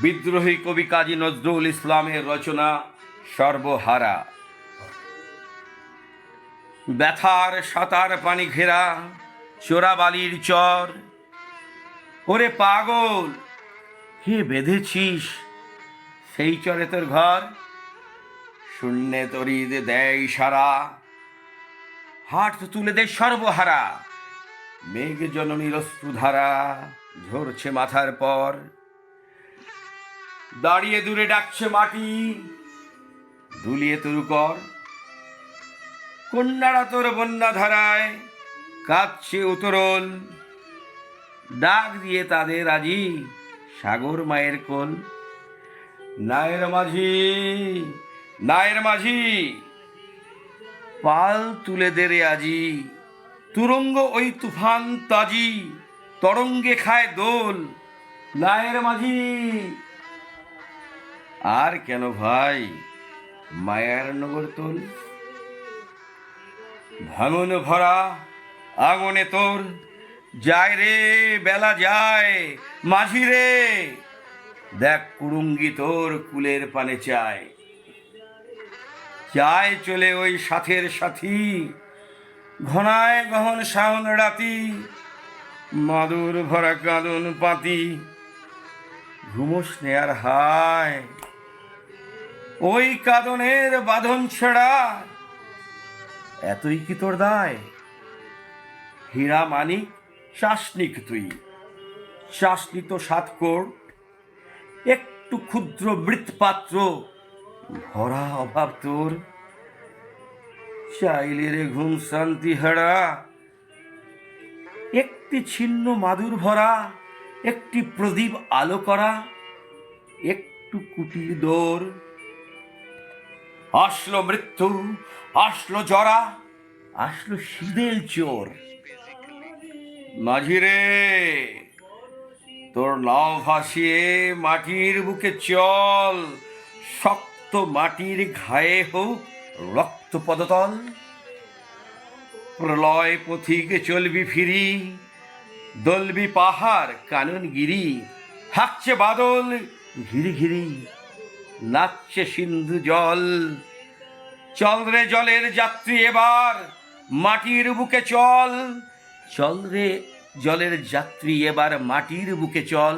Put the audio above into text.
বিদ্রোহী কবি কাজী নজরুল ইসলামের রচনা সর্বহারা। ব্যথার সাঁতার পানি ঘেরা চোরাবালির চর, ওরে পাগল কে বেঁধেছিস সেই চরে তোর ঘর? শূন্যে তরিদ দেয় সারা, হাট তুলে দে সর্বহারা। মেঘ জননীর অশ্রুধারা ঝরছে মাথার পর, দাঁড়িয়ে দূরে ডাকছে মাটি দুলিয়ে তরু কর। কন্যারা তোর বন্যা ধারায় কাঁদছে উতরল, ডাক দিয়ে তাদের আজি সাগর মায়ের কোল। নায়ের মাঝি, নায়ের মাঝি, পাল তুলে দে রে আজি, তুরঙ্গ ওই তুফান তাজি তরঙ্গে খায় দোল। নায়ের মাঝি। আর কেন ভাই মায়ার নগর তোল? ভাঙন ভরা আগুনে তোর যায় রে বেলা যায়, মাঝি রে দেখ কুরুঙ্গি তোর কুলের পানে চায়। চায় চলে ওই সাথের সাথী, ঘনায় গহন শাওন রাতি, মাদুর ভরা কাঁদন পাতি। ঘুমোস নে আর হায় ওই কাঁদনের বাঁধন ছেড়া, এতই কি তোর দায়? হীরা মানিক চাসনিক তুই, চাসনি তো সাত কোট, একটু ক্ষুদ্র মৃৎপাত্র ভরা অভাব তোর। চাইলে রে ঘুম শান্তি হারা, একটি ছিন্ন মাদুর ভরা, একটি প্রদীপ আলো করা, একটু কুটির দোর। আসলো মৃত্যু, আসলো জরা, আসলো শীতেল চোর। মাঝিরে তোর নাও ভাসিয়ে মাটির বুকে চল, শক্ত মাটির ঘায়ে হোক রক্ত পদতল। প্রলয় পথিকে চলবি ফিরি, দলবি পাহাড় কানন গিরি। হাঁকছে বাদল ঘিরি ঘিরি, নাচছে সিন্ধু জল। চল রে জলের যাত্রী এবার মাটির বুকে চল, চল রে জলের যাত্রী এবার মাটির বুকে চল।